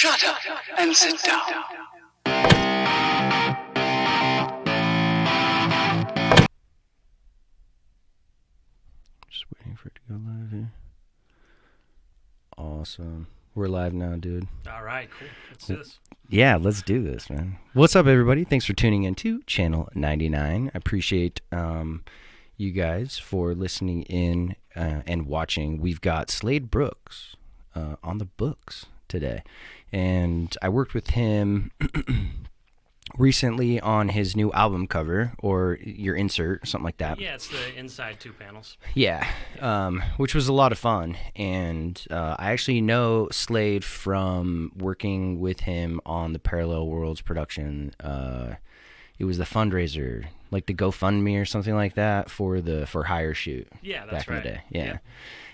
Shut up and sit down. Just waiting for it to go live here. Awesome. We're live now, dude. All right, cool. Let's do this. Yeah, let's do this, man. What's up, everybody? Thanks for tuning in to Channel 99. I appreciate you guys for listening in and watching. We've got Slade Brooks on the books today. And I worked with him recently on his new album cover, or your insert, something like that. Yeah, it's the inside two panels. Yeah, which was a lot of fun. And I actually know Slade from working with him on the Parallel Worlds production. It was the fundraiser, like the GoFundMe or something like that for Hire Shoot. Yeah, that's back in right. the day. Yeah.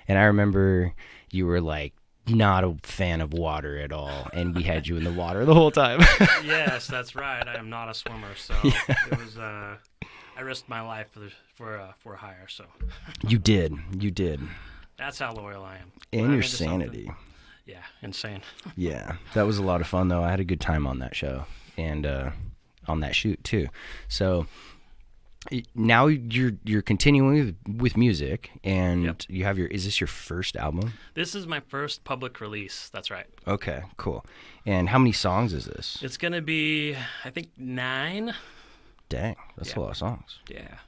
And I remember you were like not a fan of water at all, and we had you in the water the whole time. Yes, that's right. I am not a swimmer, so it was. I risked my life for hire. So You did. that's how loyal I am. And When I'm your into something- sanity. Yeah, insane. Yeah, that was a lot of fun, though. I had a good time on that show and on that shoot too. So now you're continuing with music, and Yep. you have is this your first album? This is my first public release. That's right. Okay, cool. And how many songs is this? It's gonna be, I think, 9. Dang, that's a lot of songs. Yeah.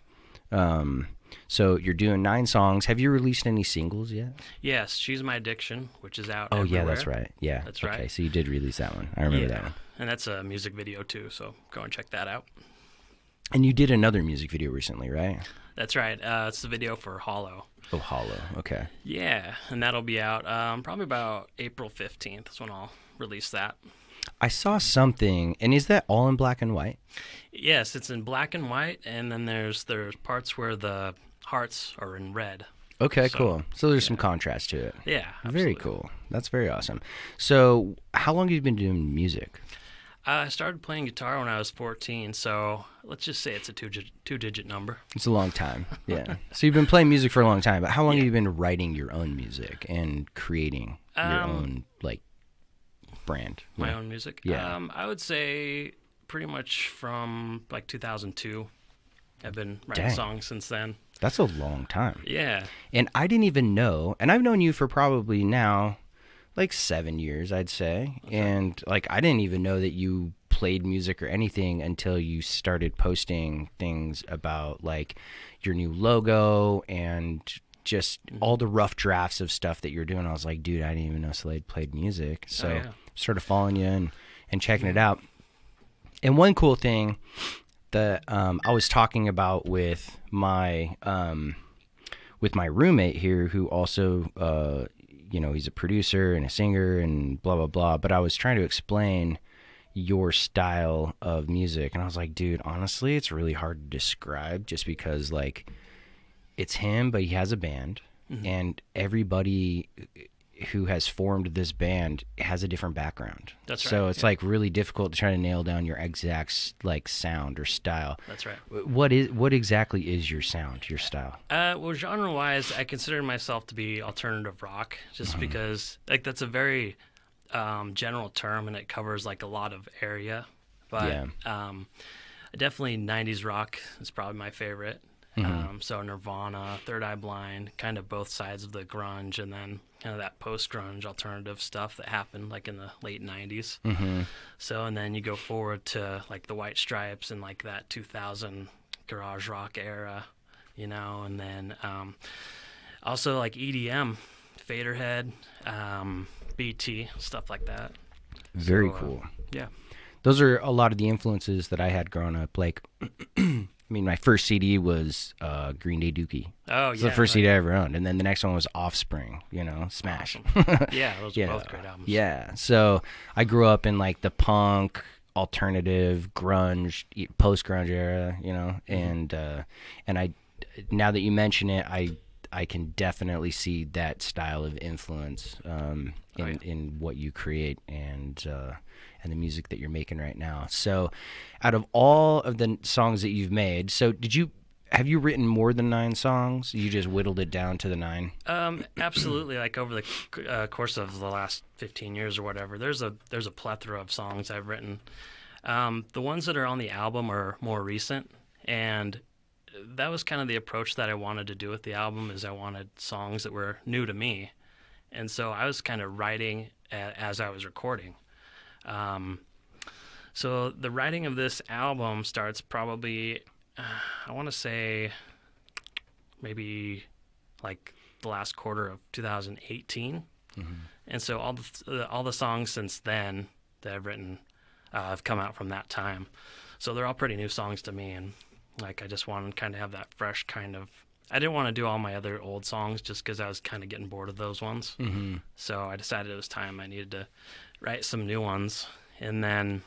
So you're doing 9 songs. Have you released any singles yet? Yes, She's My Addiction, which is out. Oh, yeah, everywhere. that's right. Yeah, That's right. Okay, so you did release that one. I remember that one. And that's a music video too. So go and check that out. And you did another music video recently, right? That's right. It's the video for Hollow. Oh, Hollow. Okay. Yeah, and that'll be out probably about April 15th is when I'll release that. I saw something, and is that all in black and white? Yes, it's in black and white, and then there's parts where the hearts are in red. Okay, So, cool. So there's some contrast to it. Yeah, Very absolutely. cool. That's very awesome. So how long have you been doing music? I started playing guitar when I was 14, so let's just say it's a two-digit number. It's a long time. Yeah. So you've been playing music for a long time, but how long have you been writing your own music and creating your own, like, brand? My own music? Yeah. I would say pretty much from, like, 2002. I've been writing Dang. songs since then. That's a long time. Yeah. And I didn't even know, and I've known you for probably now like 7 years, I'd say. And like I didn't even know that you played music or anything until you started posting things about like your new logo and just all the rough drafts of stuff that you're doing. I was like, dude, I didn't even know Slade played music. So yeah. started following you and checking it out. And one cool thing that I was talking about with my roommate here, who also he's a producer and a singer and blah blah blah, but I was trying to explain your style of music, and I was like, dude, honestly, it's really hard to describe just because like it's him, but he has a band, and everybody who has formed this band has a different background. That's so right, it's yeah. like really difficult to try to nail down your exact like sound or style. That's right. What exactly is your sound, your style? Well, genre-wise, I consider myself to be alternative rock, just because like that's a very general term and it covers like a lot of area. But definitely 90s rock is probably my favorite. So Nirvana, Third Eye Blind, kind of both sides of the grunge, and then kind of that post-grunge alternative stuff that happened like in the late 90s. So, and then you go forward to like the White Stripes and like that 2000 garage rock era, and then also like EDM, Faderhead, BT, stuff like that. Very So, cool. Yeah. Those are a lot of the influences that I had growing up. Like, I mean, my first CD was Green Day Dookie. Oh, It's yeah. the first right. CD I ever owned. And then the next one was Offspring, Smash. Yeah, those are both great albums. Yeah. So I grew up in like the punk, alternative, grunge, post-grunge era, and I, now that you mention it, I can definitely see that style of influence in what you create and the music that you're making right now. So out of all of the songs that you've made, so have you written more than 9 songs? You just whittled it down to the 9? Absolutely. Like over the course of the last 15 years or whatever, there's a plethora of songs I've written. The ones that are on the album are more recent, and that was kind of the approach that I wanted to do with the album. Is I wanted songs that were new to me, and so I was kind of writing as I was recording. So the writing of this album starts probably, I want to say, maybe like the last quarter of 2018, and so all the songs since then that I've written have come out from that time. So they're all pretty new songs to me, and like I just wanted to kind of have that fresh kind of. I didn't want to do all my other old songs just because I was kind of getting bored of those ones. So I decided it was time I needed to write some new ones, and then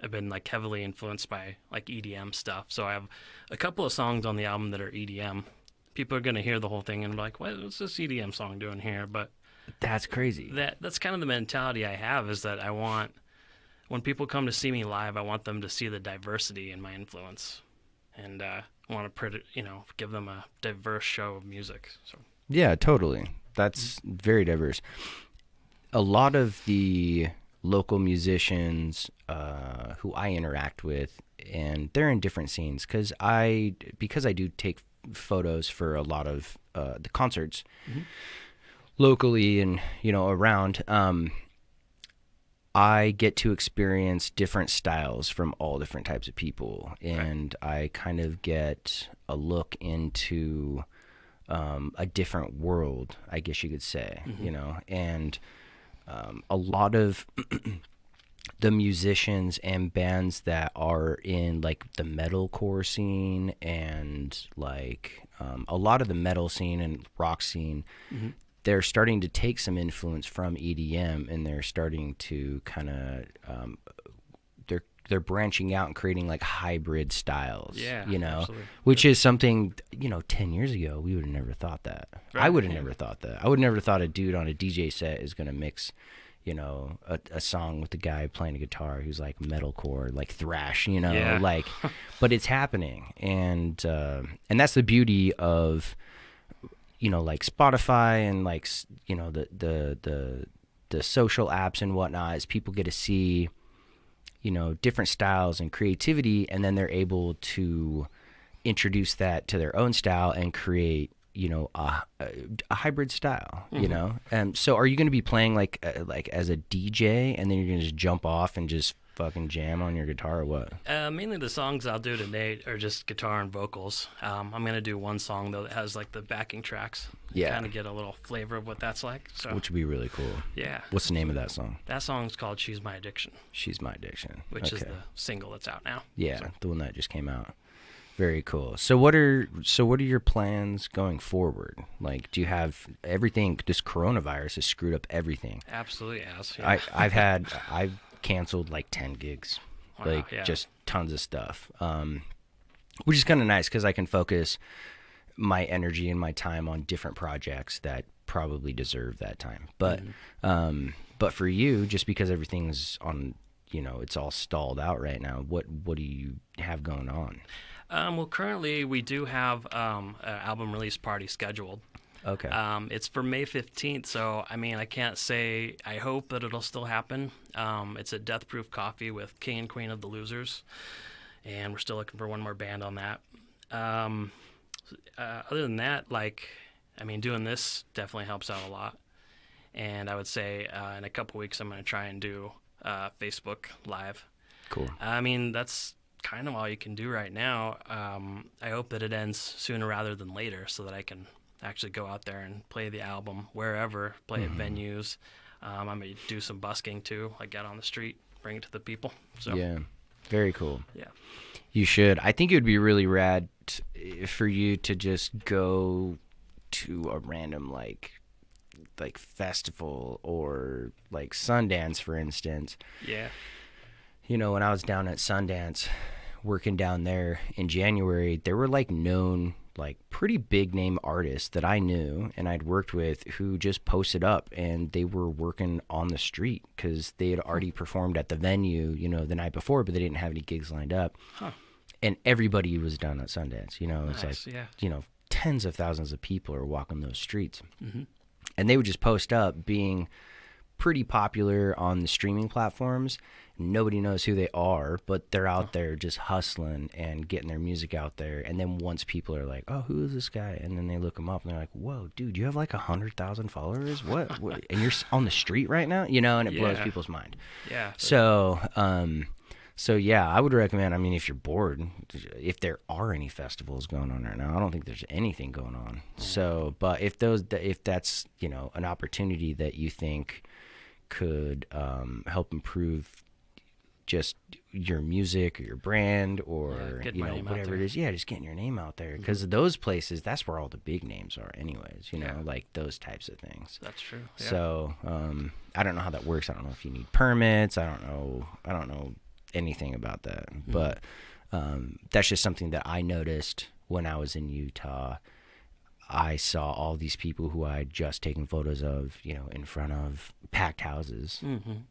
I've been like heavily influenced by like EDM stuff. So I have a couple of songs on the album that are EDM. People are going to hear the whole thing and be like, what's this EDM song doing here? But that's crazy. That's kind of the mentality I have, is that I want, when people come to see me live, I want them to see the diversity in my influence. And I want to, give them a diverse show of music. So yeah, totally. That's very diverse. A lot of the local musicians who I interact with, and they're in different scenes because I do take photos for a lot of the concerts locally and around. I get to experience different styles from all different types of people, and I kind of get a look into a different world, I guess you could say, and a lot of the musicians and bands that are in like the metalcore scene and like a lot of the metal scene and rock scene, they're starting to take some influence from EDM, and they're starting to kind of they're branching out and creating like hybrid styles, absolutely. Which is something 10 years ago we would have never thought that. Right. I would have never thought that. I would never thought a dude on a DJ set is going to mix a song with the guy playing a guitar who's like metalcore, like thrash, like, but it's happening. And that's the beauty of, like Spotify and like, the social apps and whatnot, is people get to see, different styles and creativity, and then they're able to introduce that to their own style and create, a hybrid style, so are you going to be playing like as a DJ, and then you're going to just jump off and just fucking jam on your guitar, or what? Mainly the songs I'll do today are just guitar and vocals. I'm going to do one song though that has like the backing tracks. Kind of get a little flavor of what that's like. So, which would be really cool. Yeah. What's the name of that song? That song's called She's My Addiction. She's My Addiction. Which is the single that's out now. Yeah, the one that just came out. Very cool. So what are your plans going forward? Like, do you have everything? This coronavirus has screwed up everything. Absolutely has. Yeah. I've canceled like 10 gigs, just tons of stuff, which is kind of nice because I can focus my energy and my time on different projects that probably deserve that time. But for you, just because everything's on, it's all stalled out right now, what do you have going on? Well, currently we do have an album release party scheduled. Okay. It's for May 15th, so I mean, I can't say. I hope that it'll still happen. It's at Death Proof Coffee with King and Queen of the Losers, and we're still looking for one more band on that. Other than that, doing this definitely helps out a lot. And I would say in a couple weeks, I'm going to try and do Facebook Live. Cool. I mean, that's kind of all you can do right now. I hope that it ends sooner rather than later, so that I can actually go out there and play the album wherever, play at venues. I'm going to do some busking too, like get on the street, bring it to the people. So yeah, very cool. Yeah, you should. I think it would be really rad for you to just go to a random like festival or like Sundance, for instance. Yeah. When I was down at Sundance working down there in January, there were like known, like pretty big name artists that I knew and I'd worked with who just posted up, and they were working on the street because they had already performed at the venue, the night before, but they didn't have any gigs lined up. Huh. and everybody was down at Sundance. It's Nice, like, yeah. tens of thousands of people are walking those streets. Mm-hmm. And they would just post up being pretty popular on the streaming platforms. Nobody knows who they are, but they're out there just hustling and getting their music out there. And then once people are like, oh, who is this guy? And then they look him up and they're like, whoa, dude, you have like 100,000 followers? What? And you're on the street right now? And it blows people's mind. Yeah. So yeah, I would recommend, if you're bored, if there are any festivals going on right now, I don't think there's anything going on. So, but if that's, an opportunity that you think could help improve just your music or your brand or whatever it is, just getting your name out there, because those places, that's where all the big names are anyways, like those types of things. That's true. Yeah. So I don't know how that works. I don't know if you need permits. I don't know anything about that, but that's just something that I noticed when I was in Utah. I saw all these people who I had just taken photos of, in front of packed houses,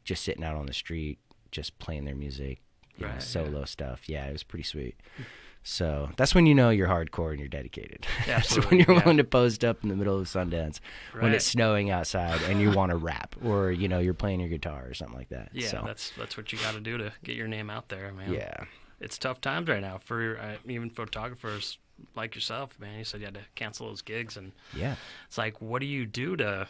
just sitting out on the street, just playing their music, solo stuff. Yeah, it was pretty sweet. So that's when you're hardcore and you're dedicated. That's when you're willing to post up in the middle of Sundance when it's snowing outside and you want to rap, or you're playing your guitar or something like that. Yeah, so that's what you got to do to get your name out there, man. Yeah, it's tough times right now for even photographers like yourself, man. You said you had to cancel those gigs, and it's like, what do you do to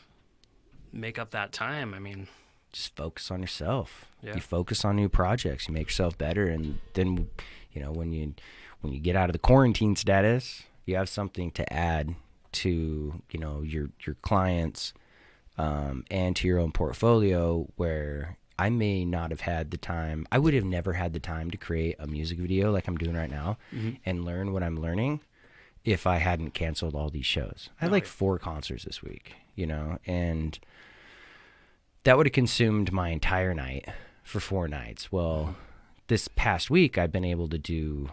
make up that time? Just focus on yourself. Yeah. You focus on new projects. You make yourself better, and then when you get out of the quarantine status, you have something to add to your clients and to your own portfolio, where I may not have had the time. I would have never had the time to create a music video like I'm doing right now and learn what I'm learning if I hadn't canceled all these shows. I had 4 concerts this week, and that would have consumed my entire night for 4 nights. Well, this past week I've been able to do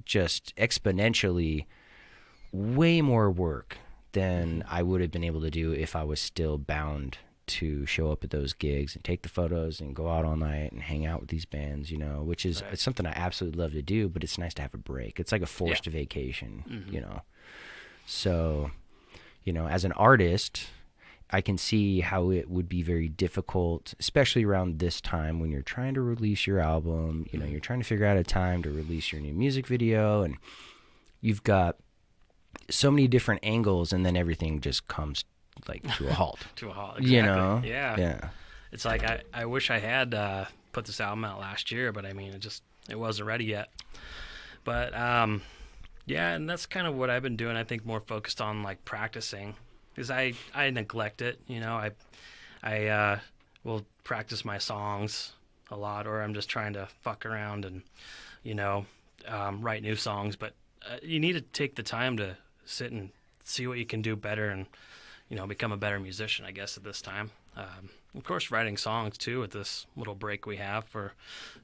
just exponentially way more work than I would have been able to do if I was still bound to show up at those gigs and take the photos and go out all night and hang out with these bands, which is it's something I absolutely love to do, but it's nice to have a break. It's like a forced vacation, So, as an artist, I can see how it would be very difficult, especially around this time when you're trying to release your album, you're trying to figure out a time to release your new music video, and you've got so many different angles, and then everything just comes to a halt. To a halt, exactly. Yeah. It's like I wish I had put this album out last year, but it wasn't ready yet. But and that's kind of what I've been doing. I think more focused on practicing, because I neglect it. I will practice my songs a lot, or I'm just trying to fuck around and write new songs. But you need to take the time to sit and see what you can do better, and become a better musician, I guess, at this time. Of course, writing songs, too, with this little break we have for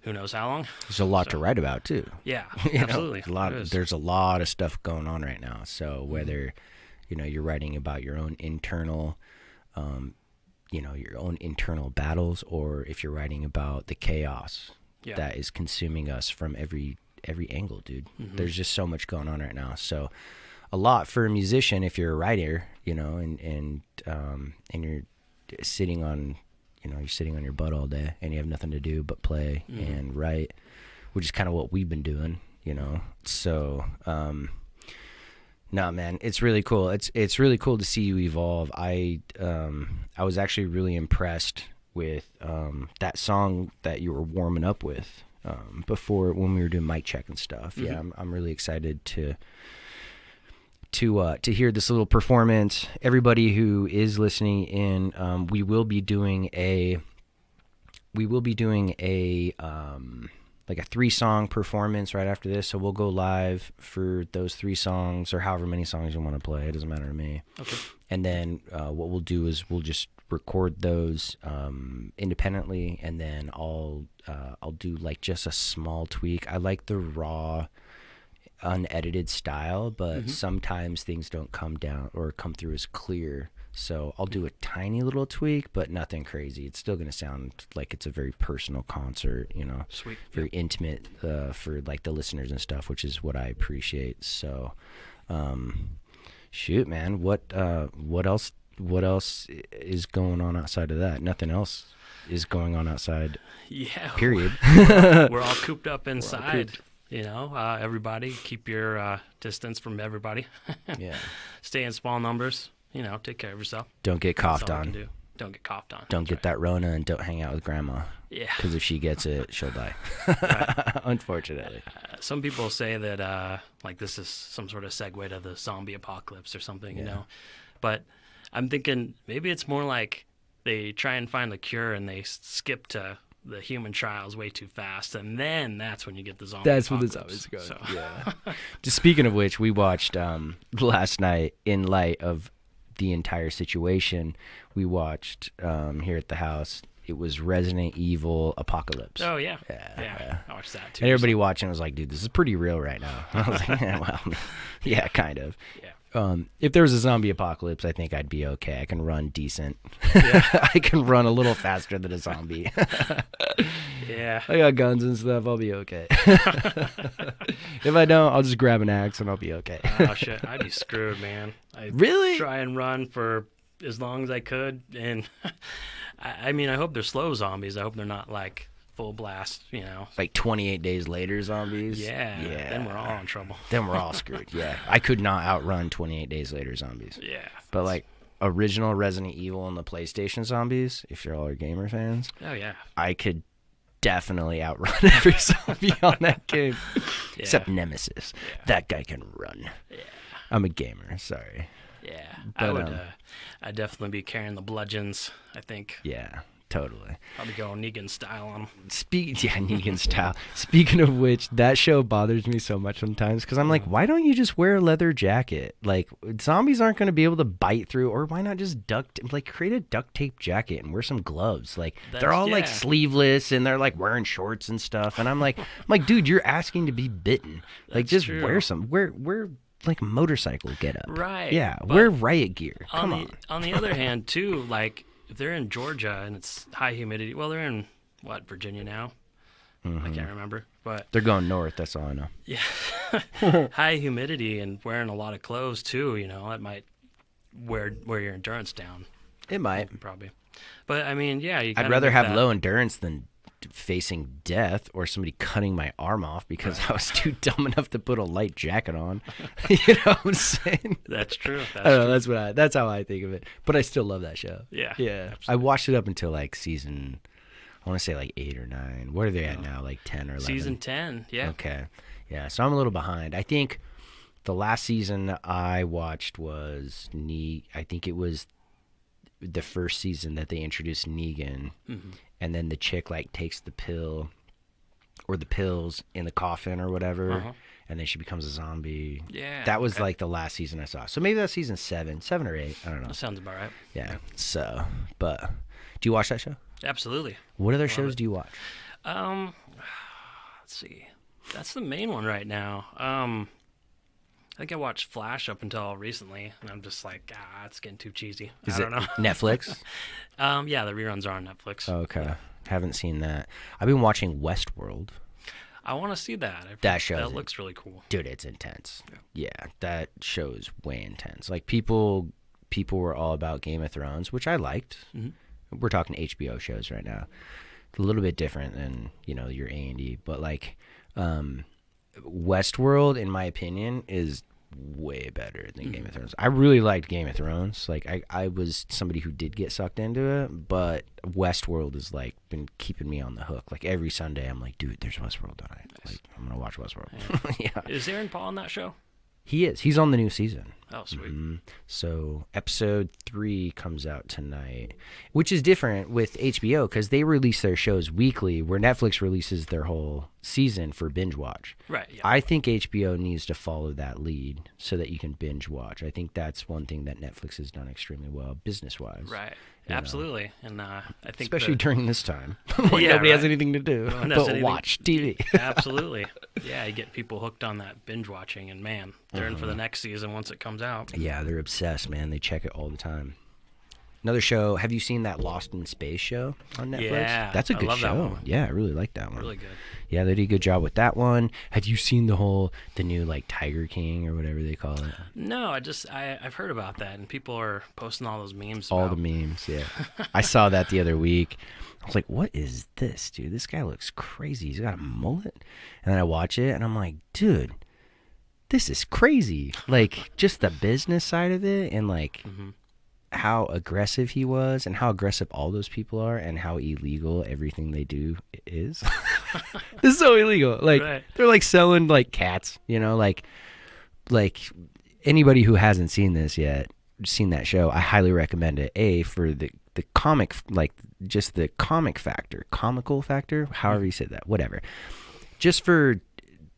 who knows how long. There's a lot to write about, too. Yeah, absolutely. There's a lot of stuff going on right now. So whether, you're writing about your own internal, your own internal battles, or if you're writing about the chaos that is consuming us from every angle, dude. There's just so much going on right now. So a lot for a musician if you're a writer, and you're sitting on your butt all day and you have nothing to do but play and write, which is kind of what we've been doing, So, no, man, it's really cool. It's really cool to see you evolve. I was actually really impressed with that song that you were warming up with before, when we were doing mic check and stuff. Yeah, I'm really excited to hear this little performance. Everybody who is listening in, we will be doing a like a 3-song performance right after this. So we'll go live for those 3 songs, or however many songs you want to play. It doesn't matter to me. Okay. And then what we'll do is we'll just record those independently, and then I'll do just a small tweak. I like the raw, unedited style, but sometimes things don't come down or come through as clear. So I'll do a tiny little tweak, but nothing crazy. It's still gonna sound like it's a very personal concert, you know, Sweet. very intimate for like the listeners and stuff, which is what I appreciate. So, shoot, man, what else? What else is going on outside of that? Nothing else is going on outside. Yeah. Period. We're all cooped up inside. You know, everybody keep your distance from everybody. Yeah. Stay in small numbers. You know, take care of yourself. Don't get That's coughed all we on. can do. Don't get coughed on. Don't That's get right. that Rona, and don't hang out with grandma. Yeah. Because if she gets it, she'll die. Unfortunately. Some people say that like this is some sort of segue to the zombie apocalypse or something, you know. But I'm thinking maybe it's more like they try and find a cure and they skip to the human trials way too fast, and then that's when you get the zombie That's when the apocalypse. zombies go. So. Yeah. Just speaking of which, we watched last night, in light of the entire situation, we watched here at the house. It was Resident Evil Apocalypse. Oh, yeah. Yeah. I watched that, too. And everybody watching was like, dude, this is pretty real right now. I was like, yeah, well, yeah, kind of. Yeah. If there was a zombie apocalypse, I think I'd be okay. I can run decent. Yeah. I can run a little faster than a zombie. Yeah. I got guns and stuff. I'll be okay. If I don't, I'll just grab an axe and I'll be okay. Oh, shit. I'd be screwed, man. I'd Really? try and run for as long as I could, and I mean, I hope they're slow zombies. I hope they're not, like, full blast, you know. Like 28 days later zombies? Yeah. Then we're all in trouble. Then we're all screwed, yeah. I could not outrun 28 days later zombies. Yeah. But like original Resident Evil and the PlayStation zombies, if you're all are gamer fans, Oh, yeah. I could definitely outrun every zombie on that game. Yeah. Except Nemesis. Yeah. That guy can run. Yeah. I'm a gamer, sorry. Yeah. But, I'd definitely be carrying the bludgeons, I think. Yeah, totally. Probably go Negan style on them. Negan style. Speaking of which, that show bothers me so much sometimes because I'm like, why don't you just wear a leather jacket? Like, zombies aren't going to be able to bite through, or why not just create a duct tape jacket and wear some gloves? Like, they're all like sleeveless and they're like wearing shorts and stuff, and I'm like, dude, you're asking to be bitten. Like, That's just true. wear some. Wear like motorcycle get up. Right. Yeah. But Wear riot gear. Come on. On the other hand, too, like, if they're in Georgia and it's high humidity, well, they're in, Virginia now? I can't remember. But They're going north. That's all I know. yeah, high humidity and wearing a lot of clothes, too, you know, that might wear your endurance down, It might. probably. But, I mean, yeah. I'd rather have low endurance than facing death or somebody cutting my arm off because I was too dumb enough to put a light jacket on. You know what I'm saying? That's true. I don't know. That's how I think of it. But I still love that show. Yeah. Yeah. Absolutely. I watched it up until like season, I want to say like 8 or 9. What are they at now? Like 10 or 11? Season 10, yeah. Okay. Yeah. So I'm a little behind. I think the last season I watched was I think it was the first season that they introduced Negan. Mm-hmm. And then the chick like takes the pill or the pills in the coffin or whatever, and then she becomes a zombie. Yeah. That was like the last season I saw. So maybe that's season 7 or 8. I don't know. That sounds about right. Yeah. So, but do you watch that show? Absolutely. What other shows do you watch? Let's see. That's the main one right now. I think I watched Flash up until recently, and I'm just like, it's getting too cheesy. I don't know. Netflix? Yeah, the reruns are on Netflix. Okay. Yeah. Haven't seen that. I've been watching Westworld. I want to see that. That looks really cool. Dude, it's intense. Yeah, that show is way intense. Like people were all about Game of Thrones, which I liked. Mm-hmm. We're talking HBO shows right now. A little bit different than, your A&E, but like Westworld, in my opinion, is way better than Game of Thrones. I really liked Game of Thrones. Like I was somebody who did get sucked into it, but Westworld has like been keeping me on the hook. Like every Sunday I'm like, dude, there's Westworld tonight. Nice. Like I'm gonna watch Westworld. Yeah. Is Aaron Paul on that show? He is. He's on the new season. Oh, sweet. Mm-hmm. So episode 3 comes out tonight, which is different with HBO because they release their shows weekly, where Netflix releases their whole season for binge watch. Right. Yeah. I think HBO needs to follow that lead so that you can binge watch. I think that's one thing that Netflix has done extremely well, business wise. Right. Absolutely. And I think especially during this time when nobody has anything to do but watch TV. Absolutely. Yeah, you get people hooked on that binge watching, and man, they're in for the next season once it comes out. Yeah, they're obsessed, man. They check it all the time. Another show. Have you seen that Lost in Space show on Netflix? Yeah, That's a good I love show. that one. Yeah, I really like that one. Really good. Yeah, they did a good job with that one. Have you seen the new like Tiger King or whatever they call it? No, I've heard about that, and people are posting all those memes. All about... the memes, yeah. I saw that the other week. I was like, what is this, dude? This guy looks crazy. He's got a mullet. And then I watch it, and I'm like, dude, this is crazy. Like, just the business side of it, and like how aggressive he was, and how aggressive all those people are, and how illegal everything they do is. This is so illegal. Like, they're like selling like cats, you know, like anybody who hasn't seen this yet, seen that show, I highly recommend it. For the comic, like just the comical factor, however you said that, whatever. Just for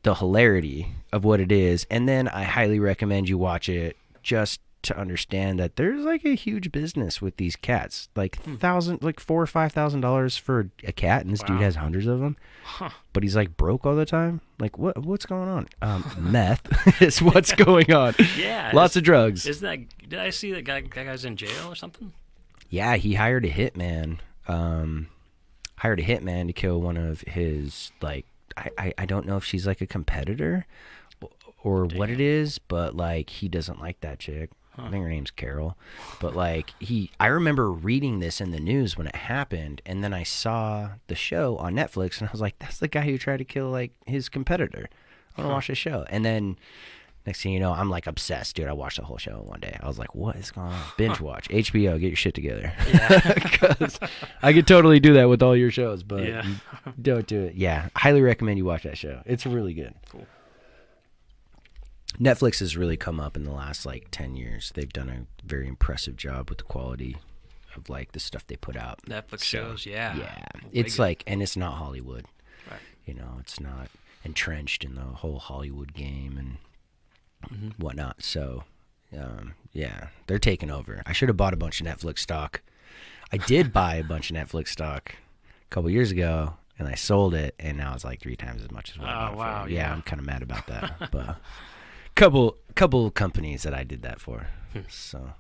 the hilarity of what it is, and then I highly recommend you watch it just to understand that there's like a huge business with these cats, like $4,000 or $5,000 for a cat, and this dude has hundreds of them. But he's like broke all the time. Like what's going on? Meth is what's going on. Yeah, lots of drugs. Isn't that? Did I see that guy's in jail or something? Yeah, he hired a hitman. To kill one of his, like, I don't know if she's like a competitor or what it is, but like he doesn't like that chick. I think her name's Carol. But like I remember reading this in the news when it happened, and then I saw the show on Netflix, and I was like, that's the guy who tried to kill like his competitor. I want to watch the show. And then next thing you know, I'm like obsessed, dude. I watched the whole show in one day. I was like, what is going on? Binge watch. HBO, get your shit together. Yeah. Because I could totally do that with all your shows, but don't do it. Yeah. Highly recommend you watch that show. It's really good. Cool. Netflix has really come up in the last like 10 years. They've done a very impressive job with the quality of like the stuff they put out. Netflix shows, yeah. Yeah. It's like, and it's not Hollywood. Right. You know, it's not entrenched in the whole Hollywood game and whatnot. So, yeah, they're taking over. I should have bought a bunch of Netflix stock. I did buy a bunch of Netflix stock a couple years ago, and I sold it, and now it's like 3 times as much as what I bought it for. Yeah, I'm kind of mad about that. But couple companies that I did that for. So,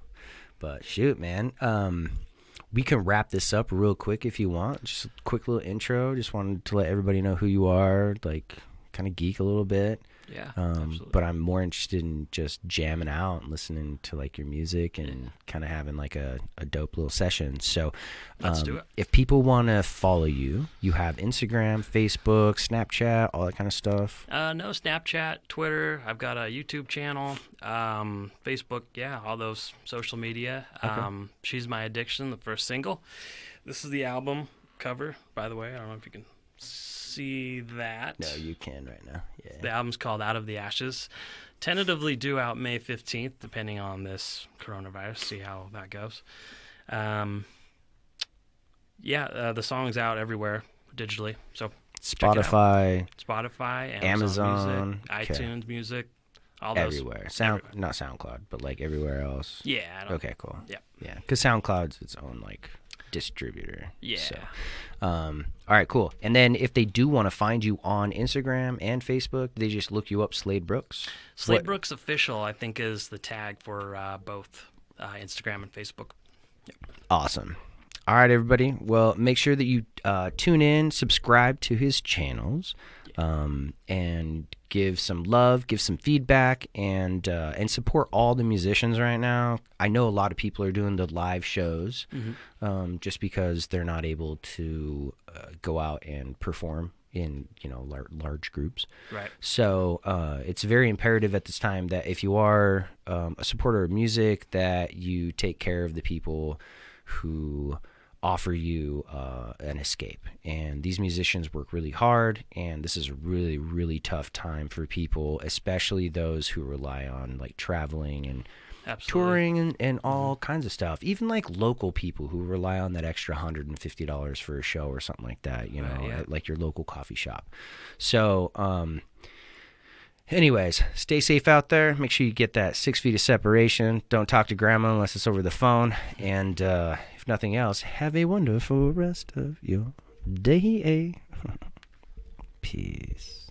but shoot, man. We can wrap this up real quick if you want. Just a quick little intro. Just wanted to let everybody know who you are, like kind of geek a little bit. Yeah, absolutely. But I'm more interested in just jamming out and listening to like your music and kind of having like a dope little session. So let's do it. If people want to follow you, you have Instagram, Facebook, Snapchat, all that kind of stuff. No, Snapchat, Twitter. I've got a YouTube channel, Facebook. Yeah, all those social media. Okay. She's My Addiction, the first single. This is the album cover, by the way. I don't know if you can see that. No, you can right now. Yeah. The album's called Out of the Ashes. Tentatively due out May 15th, depending on this coronavirus. See how that goes. The song's out everywhere digitally. So Spotify, Amazon Music, iTunes Music, all those. Everywhere. Not SoundCloud, but like everywhere else. Yeah. Okay, cool. Yeah. Yeah, because SoundCloud's its own like distributor. Yeah. So, all right, cool. And then if they do want to find you on Instagram and Facebook, they just look you up, Slade Brooks. Brooks Official, I think, is the tag for both Instagram and Facebook. Yep. Awesome. All right, everybody. Well, make sure that you tune in, subscribe to his channels, and give some love, give some feedback, and support all the musicians right now. I know a lot of people are doing the live shows just because they're not able to go out and perform in large groups. Right. So it's very imperative at this time that if you are a supporter of music, that you take care of the people who offer you an escape. And these musicians work really hard, and this is a really, really tough time for people, especially those who rely on like traveling and touring and all kinds of stuff. Even like local people who rely on that extra $150 for a show or something like that, at like your local coffee shop. So anyways, stay safe out there. Make sure you get that 6 feet of separation. Don't talk to grandma unless it's over the phone. And if nothing else, have a wonderful rest of your day. Peace.